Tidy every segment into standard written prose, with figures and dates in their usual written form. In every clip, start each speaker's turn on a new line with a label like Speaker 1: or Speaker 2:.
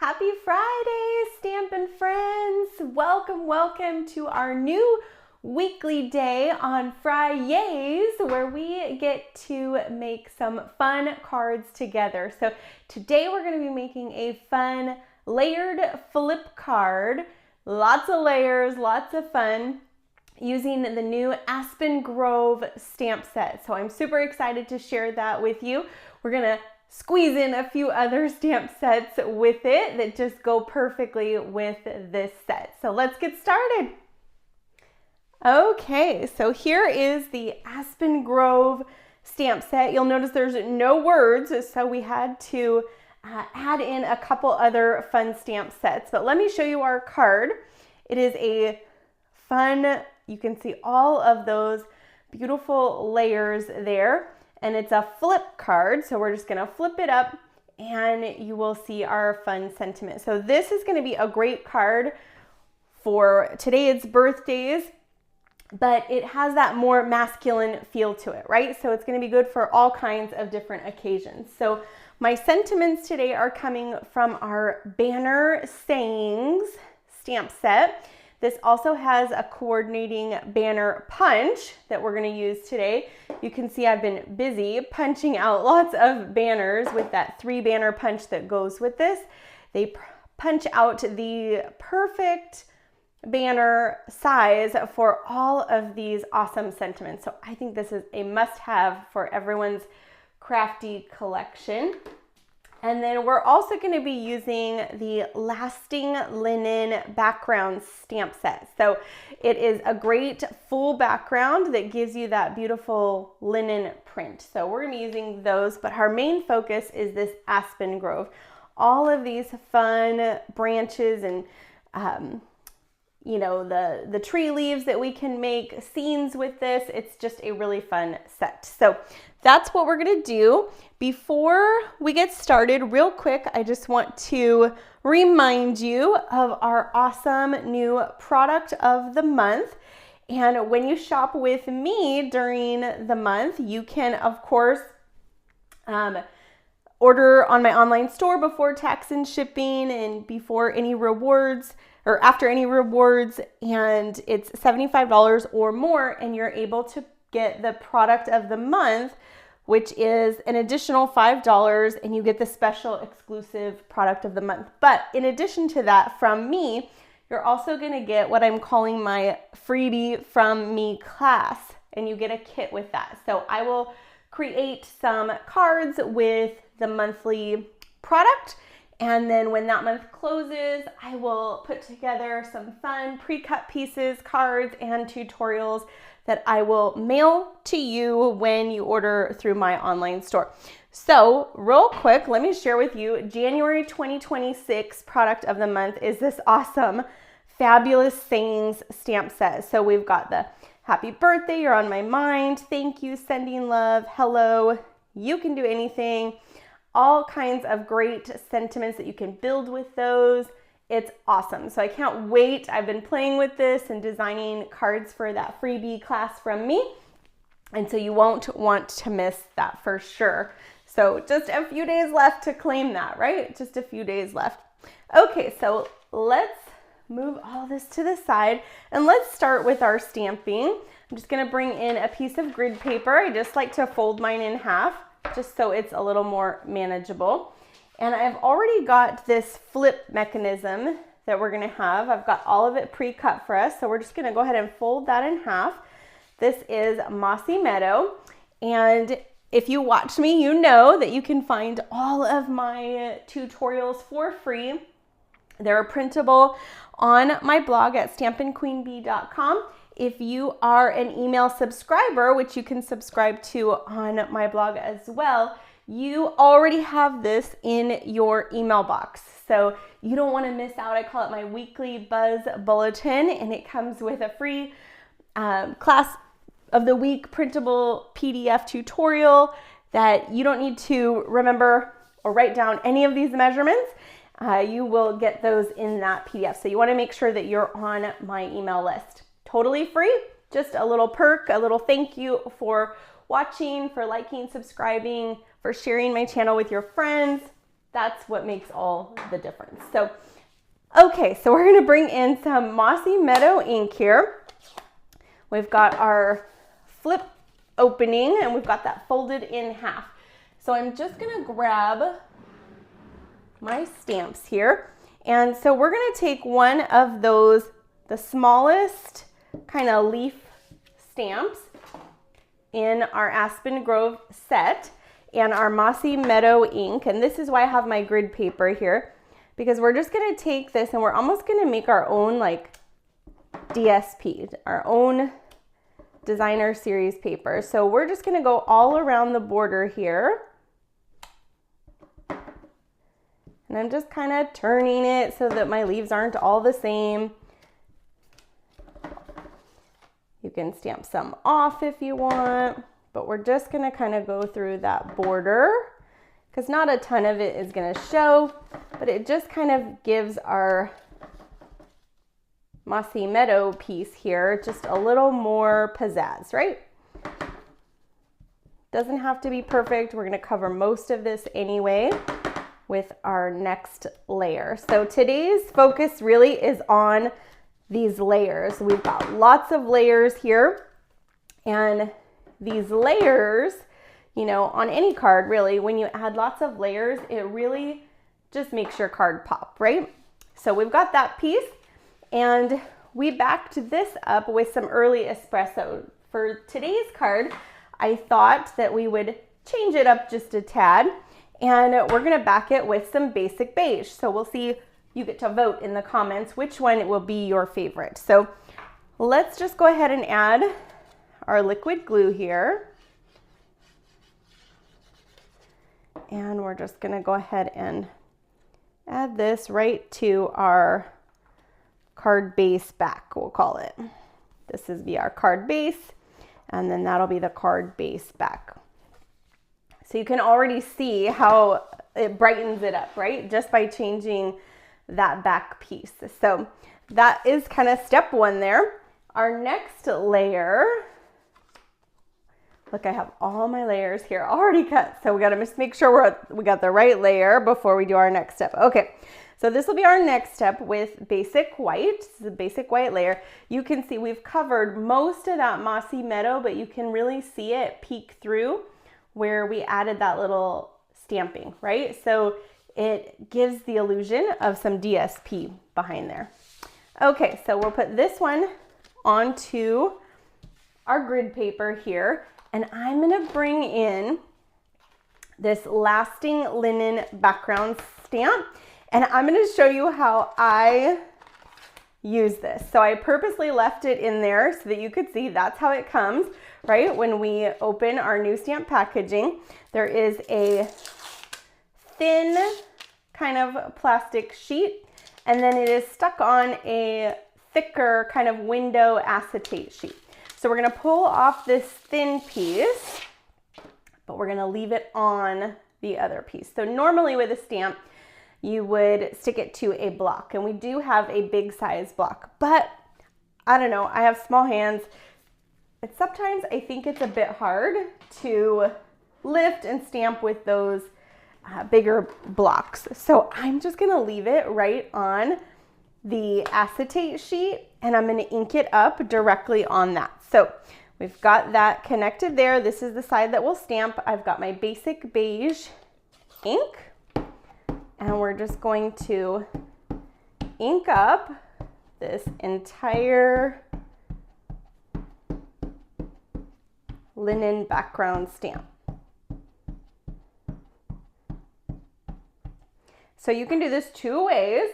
Speaker 1: Happy Friday, Stampin' friends! Welcome to our new weekly day on Fri-YAYs, where we get to make some fun cards together. So today we're going to be making a fun layered flip card. Lots of layers, lots of fun, using the new Aspen Grove stamp set. So I'm super excited to share that with you. We're going to squeeze in a few other stamp sets with it that just go perfectly with this set. So let's get started. Okay, so here is the Aspen Grove stamp set. You'll notice there's no words, so we had to add in a couple other fun stamp sets. But let me show you our card. It is a fun, you can see all of those beautiful layers there. And it's a flip card, so we're just gonna flip it up and you will see our fun sentiment. So this is gonna be a great card for today. It's birthdays, but it has that more masculine feel to it, right? So it's gonna be good for all kinds of different occasions. So my sentiments today are coming from our Banner Sayings stamp set. This also has a coordinating banner punch that we're going to use today. You can see I've been busy punching out lots of banners with that 3-banner punch that goes with this. They punch out the perfect banner size for all of these awesome sentiments. So I think this is a must-have for everyone's crafty collection. And then we're also going to be using the Lasting Linen background stamp set. So it is a great full background that gives you that beautiful linen print. So we're going to be using those, but our main focus is this Aspen Grove. All of these fun branches and you know, the tree leaves that we can make scenes with this. It's just a really fun set. So that's what we're gonna do. Before we get started, real quick, I just want to remind you of our awesome new product of the month. And when you shop with me during the month, you can, of course, order on my online store before tax and shipping and before any rewards or after any rewards, and it's $75 or more, and you're able to get the product of the month, which is an additional $5, and you get the special exclusive product of the month. But in addition to that, from me, you're also gonna get what I'm calling my freebie from me class, and you get a kit with that. So I will create some cards with the monthly product, and then when that month closes, I will put together some fun pre-cut pieces, cards, and tutorials that I will mail to you when you order through my online store. So real quick, let me share with you, January 2026 product of the month is this awesome, fabulous sayings stamp set. So we've got the happy birthday, you're on my mind, thank you, sending love, hello, you can do anything. All kinds of great sentiments that you can build with those. It's awesome. So I can't wait. I've been playing with this and designing cards for that freebie class from me. And so you won't want to miss that for sure. So just a few days left to claim that, right? Just a few days left. Okay, so let's move all this to the side and let's start with our stamping. I'm just gonna bring in a piece of grid paper. I just like to fold mine in half, just so it's a little more manageable. And I've already got this flip mechanism that we're gonna have. I've got all of it pre-cut for us, so we're just gonna go ahead and fold that in half. This is Mossy Meadow, and if you watch me, you know that you can find all of my tutorials for free. They're printable on my blog at stampinqueenbee.com. If you are an email subscriber, which you can subscribe to on my blog as well, you already have this in your email box. So you don't want to miss out. I call it my weekly Buzz Bulletin, and it comes with a free class of the week printable PDF tutorial that you don't need to remember or write down any of these measurements. You will get those in that PDF. So you want to make sure that you're on my email list. Totally free, just a little perk, a little thank you for watching, for liking, subscribing, for sharing my channel with your friends. That's what makes all the difference. So, okay, so we're gonna bring in some Mossy Meadow ink here. We've got our flip opening and we've got that folded in half. So I'm just gonna grab my stamps here. And so we're gonna take one of those, the smallest kind of leaf stamps in our Aspen Grove set and our Mossy Meadow ink. And this is why I have my grid paper here, because we're just gonna take this and we're almost gonna make our own like DSP, our own designer series paper. So we're just gonna go all around the border here. And I'm just kind of turning it so that my leaves aren't all the same. You can stamp some off if you want, but we're just gonna kind of go through that border because not a ton of it is gonna show, but it just kind of gives our Mossy Meadow piece here just a little more pizzazz, right? Doesn't have to be perfect. We're gonna cover most of this anyway with our next layer. So today's focus really is on these layers. We've got lots of layers here, and these layers, you know, on any card really, when you add lots of layers, it really just makes your card pop, right? So we've got that piece, and we backed this up with some early espresso. For today's card, I thought that we would change it up just a tad, and we're gonna back it with some basic beige. So we'll see, you get to vote in the comments which one will be your favorite. So let's just go ahead and add our liquid glue here. And we're just gonna go ahead and add this right to our card base back, we'll call it. This is our card base, and then that'll be the card base back. So you can already see how it brightens it up, right? Just by changing that back piece. So that is kind of step one there. Our next layer, look, I have all my layers here already cut. So we gotta just make sure we got the right layer before we do our next step. Okay, so this will be our next step with basic white. This is a basic white layer. You can see we've covered most of that Mossy Meadow, but you can really see it peek through where we added that little stamping, right? So it gives the illusion of some DSP behind there. Okay, so we'll put this one onto our grid paper here, and I'm gonna bring in this lasting linen background stamp, and I'm gonna show you how I use this. So I purposely left it in there so that you could see that's how it comes, right? When we open our new stamp packaging, there is a thin kind of plastic sheet, and then it is stuck on a thicker kind of window acetate sheet. So we're gonna pull off this thin piece, but we're gonna leave it on the other piece. So normally with a stamp, you would stick it to a block, and we do have a big size block, but I don't know, I have small hands. Sometimes I think it's a bit hard to lift and stamp with those bigger blocks. So I'm just gonna leave it right on the acetate sheet, and I'm gonna ink it up directly on that. So we've got that connected there. This is the side that we'll stamp. I've got my basic beige ink, and we're just going to ink up this entire linen background stamp. So you can do this two ways.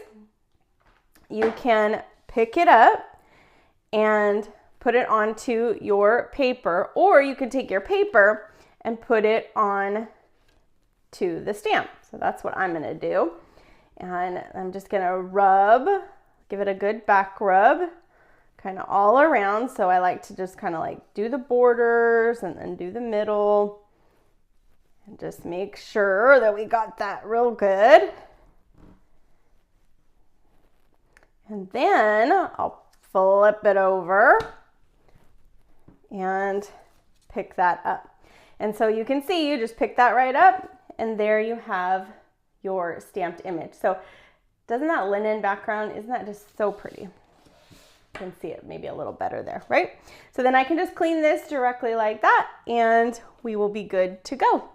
Speaker 1: You can pick it up and put it onto your paper, or you can take your paper and put it on to the stamp. So that's what I'm gonna do. And I'm just gonna rub, give it a good back rub, kind of all around. So I like to just kind of like do the borders and then do the middle, and just make sure that we got that real good. And then I'll flip it over and pick that up. And so you can see, you just pick that right up, and there you have your stamped image. So doesn't that linen background, isn't that just so pretty? You can see it maybe a little better there, right? So then I can just clean this directly like that and we will be good to go.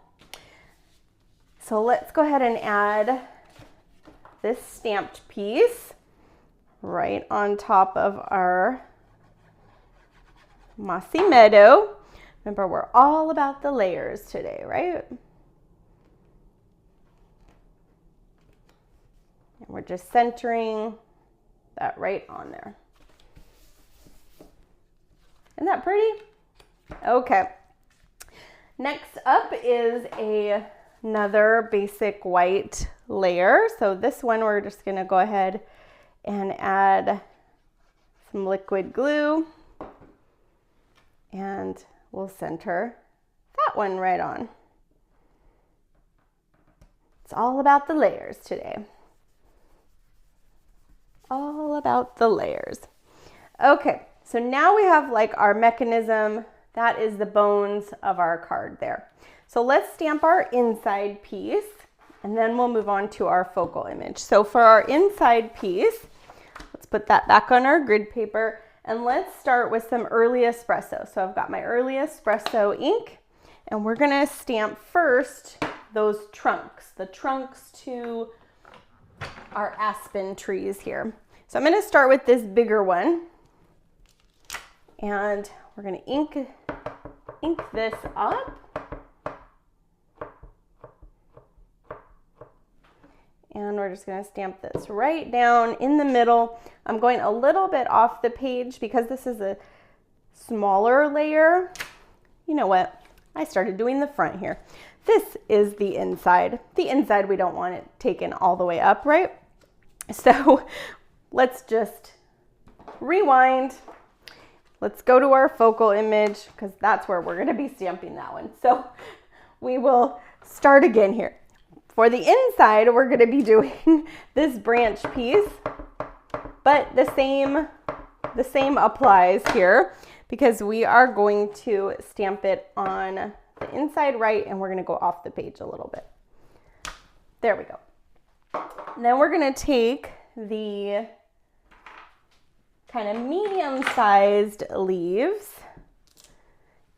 Speaker 1: So let's go ahead and add this stamped piece right on top of our Mossy Meadow. Remember, we're all about the layers today, right? And we're just centering that right on there. Isn't that pretty? Okay. Next up is another basic white layer. So this one we're just gonna go ahead and add some liquid glue and we'll center that one right on. It's all about the layers today. All about the layers. Okay, so now we have like our mechanism. That is the bones of our card there. So let's stamp our inside piece and then we'll move on to our focal image. So for our inside piece, let's put that back on our grid paper and let's start with some early espresso. So I've got my early espresso ink and we're gonna stamp first those trunks, the trunks to our aspen trees here. So I'm gonna start with this bigger one and we're gonna ink this up. And we're just gonna stamp this right down in the middle. I'm going a little bit off the page because this is a smaller layer. You know what? I started doing the front here. This is the inside. The inside, we don't want it taken all the way up, right? So let's just rewind. Let's go to our focal image because that's where we're gonna be stamping that one. So we will start again here. For the inside, we're going to be doing this branch piece, but the same applies here because we are going to stamp it on the inside right and we're going to go off the page a little bit. There we go. And then we're going to take the kind of medium-sized leaves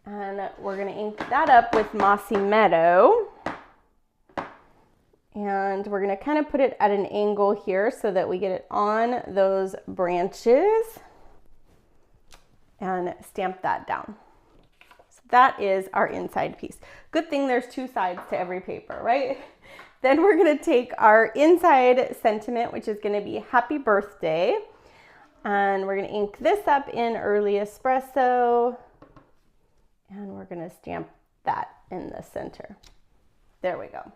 Speaker 1: and we're going to ink that up with Mossy Meadow. And we're gonna kind of put it at an angle here so that we get it on those branches and stamp that down. So that is our inside piece. Good thing there's two sides to every paper, right? Then we're gonna take our inside sentiment, which is gonna be happy birthday. And we're gonna ink this up in early espresso. And we're gonna stamp that in the center. There we go.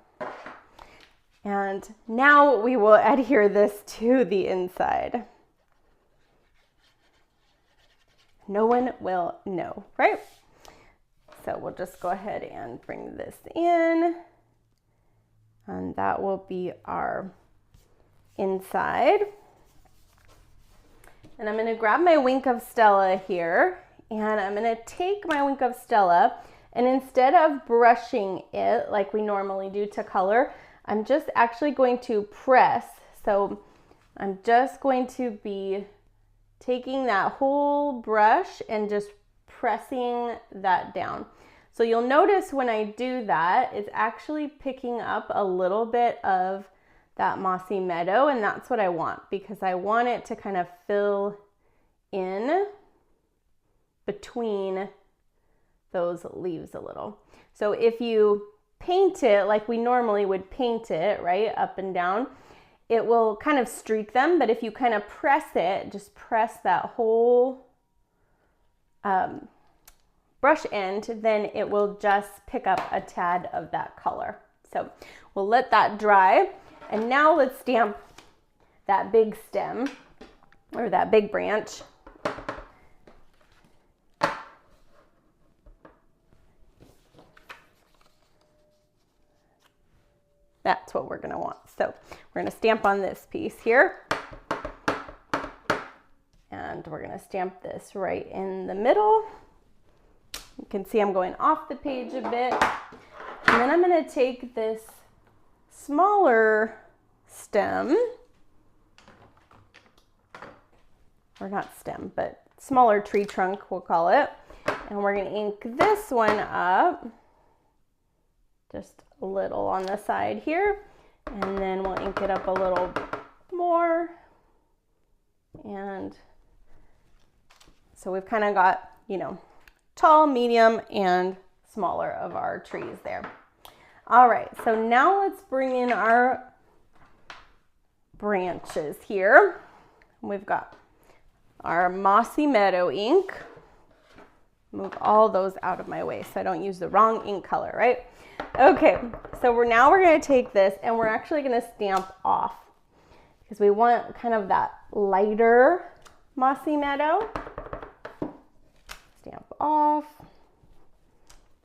Speaker 1: And now we will adhere this to the inside. No one will know, right? So we'll just go ahead and bring this in. And that will be our inside. And I'm gonna grab my Wink of Stella here. And I'm gonna take my Wink of Stella and instead of brushing it like we normally do to color, I'm just actually going to press. So I'm just going to be taking that whole brush and just pressing that down. So you'll notice when I do that, it's actually picking up a little bit of that Mossy Meadow, and that's what I want because I want it to kind of fill in between those leaves a little. So if you paint it like we normally would paint it, right, up and down, it will kind of streak them, but if you kind of press it, just press that whole brush end, then it will just pick up a tad of that color. So we'll let that dry, and now let's stamp that big stem, or that big branch. That's what we're gonna want. So we're gonna stamp on this piece here. And we're gonna stamp this right in the middle. You can see I'm going off the page a bit. And then I'm gonna take this smaller stem, or not stem, but smaller tree trunk, we'll call it. And we're going to ink this one up, just a little on the side here, and then we'll ink it up a little more. And so we've kind of got, you know, tall, medium, and smaller of our trees there. All right, so now let's bring in our branches here. We've got our Mossy Meadow ink. Move all those out of my way so I don't use the wrong ink color, right? Okay, so we're going to take this and we're actually going to stamp off because we want kind of that lighter Mossy Meadow. Stamp off.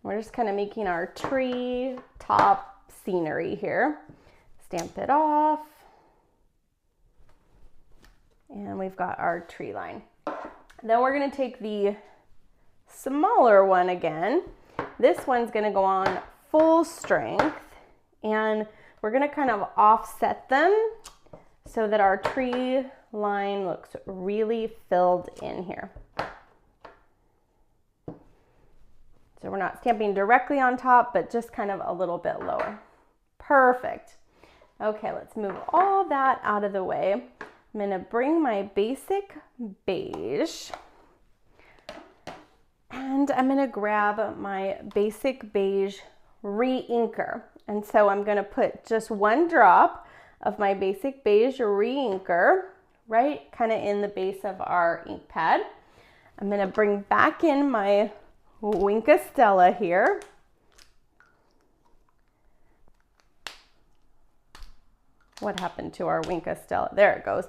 Speaker 1: We're just kind of making our tree top scenery here. Stamp it off. And we've got our tree line. Then we're going to take the smaller one again. This one's going to go on full strength, and we're going to kind of offset them so that our tree line looks really filled in here. So we're not stamping directly on top, but just kind of a little bit lower. Perfect. Okay, let's move all that out of the way. I'm going to bring my basic beige, and I'm going to grab my basic beige re-inker. And so I'm going to put just one drop of my basic beige re-inker right kind of in the base of our ink pad. I'm going to bring back in my Wink Stella here. What happened to our Wink Stella? There it goes.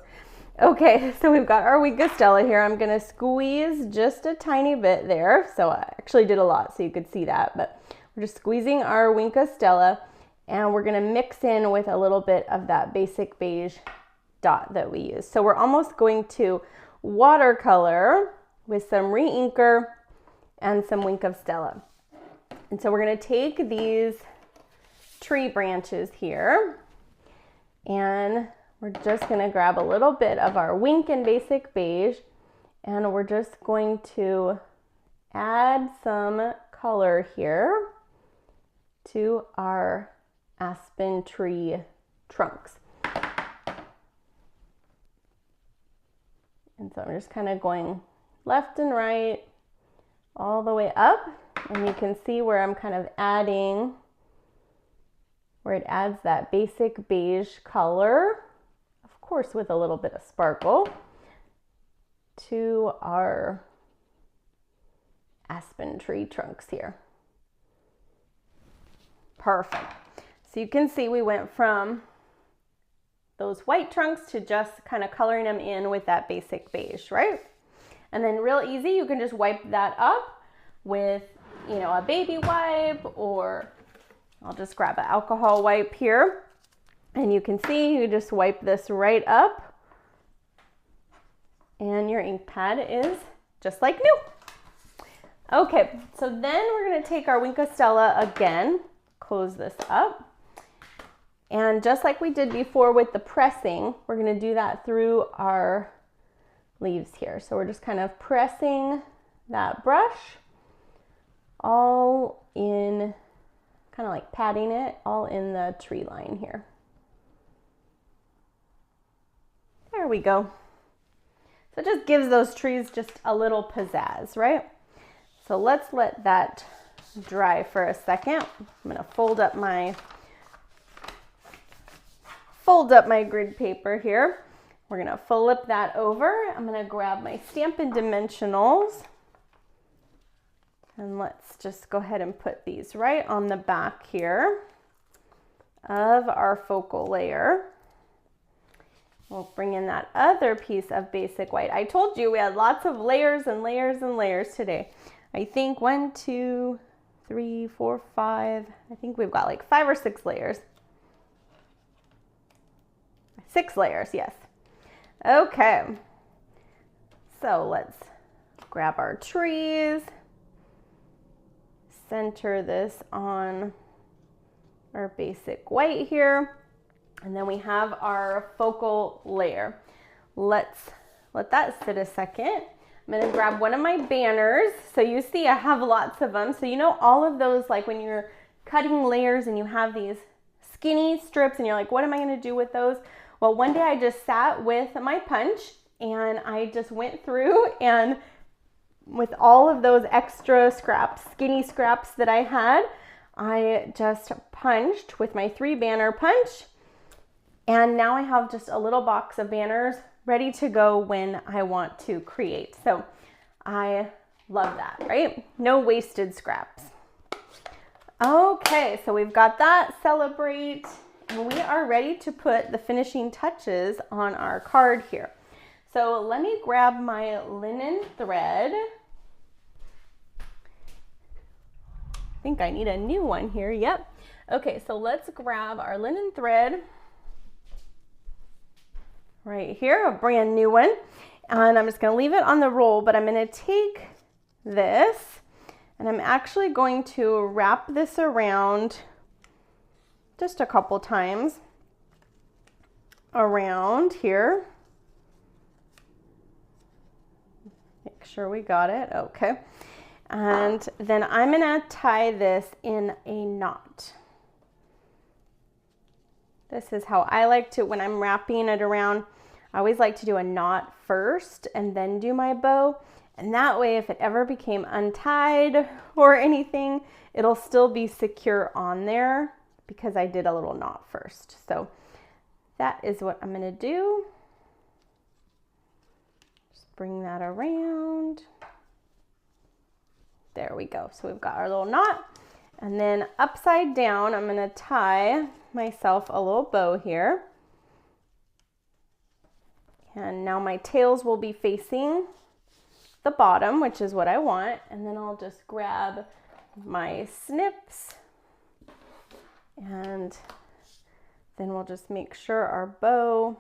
Speaker 1: Okay, so we've got our Wink Stella here. I'm going to squeeze just a tiny bit there. So I actually did a lot so you could see that, but we're just squeezing our Wink Stella, and we're going to mix in with a little bit of that basic beige dot that we use. So we're almost going to watercolor with some re-inker and some Wink of Stella. And so we're going to take these tree branches here, and we're just going to grab a little bit of our Wink and basic beige, and we're just going to add some color here to our aspen tree trunks. And so I'm just kind of going left and right all the way up, and you can see where I'm kind of adding, where it adds that basic beige color, of course with a little bit of sparkle, to our aspen tree trunks here. Perfect. So you can see we went from those white trunks to just kind of coloring them in with that basic beige, right? And then real easy, you can just wipe that up with, you know, a baby wipe, or I'll just grab an alcohol wipe here. And you can see you just wipe this right up, and your ink pad is just like new. Okay, so then we're going to take our Wink Stella again, close this up. And just like we did before with the pressing, we're going to do that through our leaves here. So we're just kind of pressing that brush all in, kind of like patting it all in the tree line here. There we go. So it just gives those trees just a little pizzazz, right? So let's let that dry for a second. I'm going to fold up my grid paper here. We're going to flip that over. I'm going to grab my Stampin' Dimensionals, and let's just go ahead and put these right on the back here of our focal layer. We'll bring in that other piece of basic white. I told you we had lots of layers and layers and layers today. I think 1, 2, 3, 4, 5. I think we've got like 5 or 6 layers. 6 layers, yes. Okay. So let's grab our trees, center this on our basic white here. And then we have our focal layer. Let's let that sit a second. I'm gonna grab one of my banners. So you see I have lots of them. So you know all of those, like when you're cutting layers and you have these skinny strips and you're like, what am I gonna do with those? Well, one day I just sat with my punch and I just went through, and with all of those extra scraps, skinny scraps that I had, I just punched with my 3 banner punch. And now I have just a little box of banners ready to go when I want to create. So I love that, right? No wasted scraps. Okay, so we've got that, celebrate, and we are ready to put the finishing touches on our card here. So let me grab my linen thread. I think I need a new one here, yep. Okay, so let's grab our linen thread right here, a brand new one. And I'm just gonna leave it on the roll, but I'm gonna take this and I'm actually going to wrap this around just a couple times around here. Make sure we got it, okay. And then I'm gonna tie this in a knot. This is how I like to, when I'm wrapping it around, I always like to do a knot first and then do my bow. And that way, if it ever became untied or anything, it'll still be secure on there because I did a little knot first. So that is what I'm gonna do. Just bring that around. There we go. So we've got our little knot. And then upside down, I'm gonna tie myself a little bow here. And now my tails will be facing the bottom, which is what I want. And then I'll just grab my snips and then we'll just make sure our bow,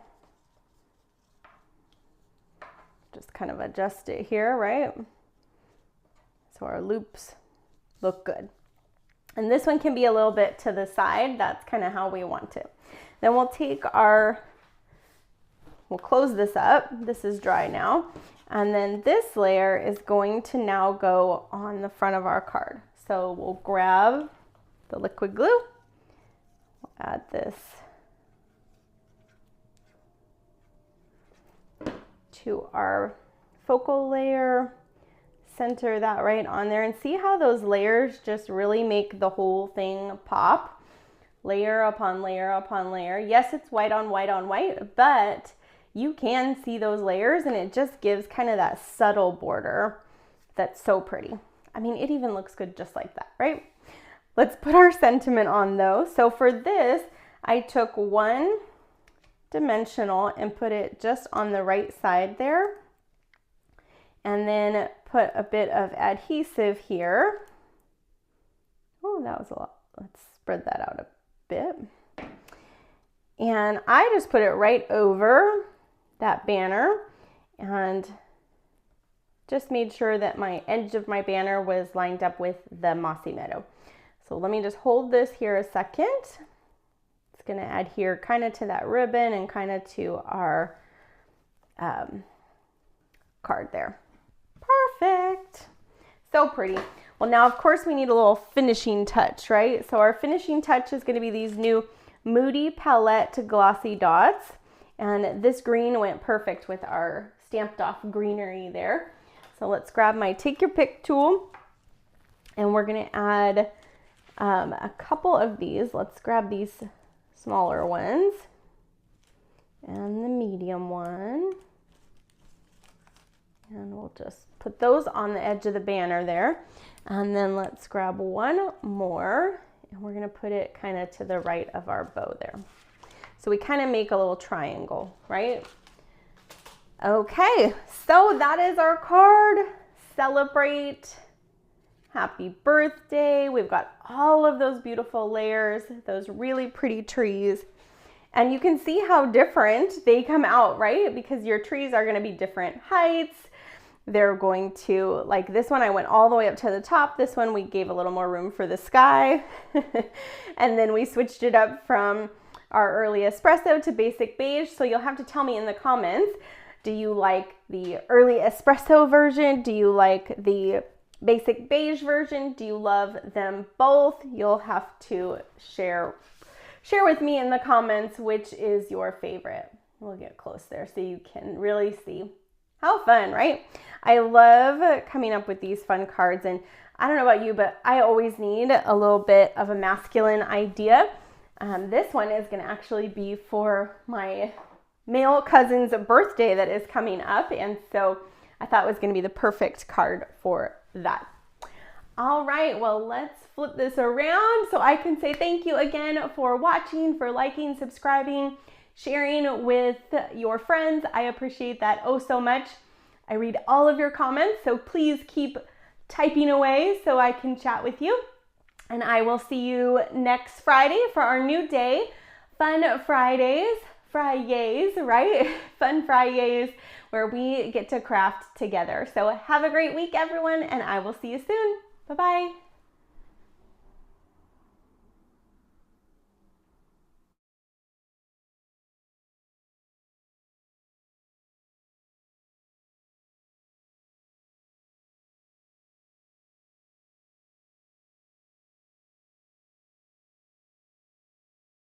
Speaker 1: just kind of adjust it here, right? So our loops look good. And this one can be a little bit to the side. That's kind of how we want it. Then we'll take our, we'll close this up. This is dry now. And then this layer is going to now go on the front of our card. So we'll grab the liquid glue. We'll add this to our focal layer. Center that right on there and see how those layers just really make the whole thing pop. Layer upon layer upon layer. Yes, it's white on white on white, but you can see those layers and it just gives kind of that subtle border that's so pretty. I mean, it even looks good just like that, right? Let's put our sentiment on though. So for this, I took one dimensional and put it just on the right side there. And then put a bit of adhesive here. Oh, that was a lot. Let's spread that out a bit. And I just put it right over that banner and just made sure that my edge of my banner was lined up with the mossy meadow. So let me just hold this here a second. It's gonna adhere kind of to that ribbon and kind of to our card there. Perfect. So pretty. Well, now of course we need a little finishing touch, right? So our finishing touch is going to be these new Moody Palette glossy dots. And this green went perfect with our stamped off greenery there. So let's grab my take your pick tool and we're going to add a couple of these. Let's grab these smaller ones and the medium one. And we'll just put those on the edge of the banner there. And then let's grab one more and we're gonna put it kind of to the right of our bow there. So we kind of make a little triangle, right? Okay, so that is our card. Celebrate, happy birthday. We've got all of those beautiful layers, those really pretty trees. And you can see how different they come out, right? Because your trees are gonna be different heights. they're going to, like this one, I went all the way up to the top. This one, we gave a little more room for the sky. And then we switched it up from our early espresso to basic beige. So you'll have to tell me in the comments, do you like the early espresso version? Do you like the basic beige version? Do you love them both? You'll have to share with me in the comments which is your favorite. We'll get close there so you can really see. How fun, right? I love coming up with these fun cards, and I don't know about you, but I always need a little bit of a masculine idea. This one is going to actually be for my male cousin's birthday that is coming up, and so I thought it was going to be the perfect card for that. All right, well, let's flip this around so I can say thank you again for watching, for liking, subscribing, sharing with your friends. I appreciate that oh so much. I read all of your comments, so please keep typing away so I can chat with you. And I will see you next Friday for our new day. Fun Fridays, Fri-YAYs, right? Fun Fri-YAYs where we get to craft together. So have a great week, everyone, and I will see you soon. Bye-bye.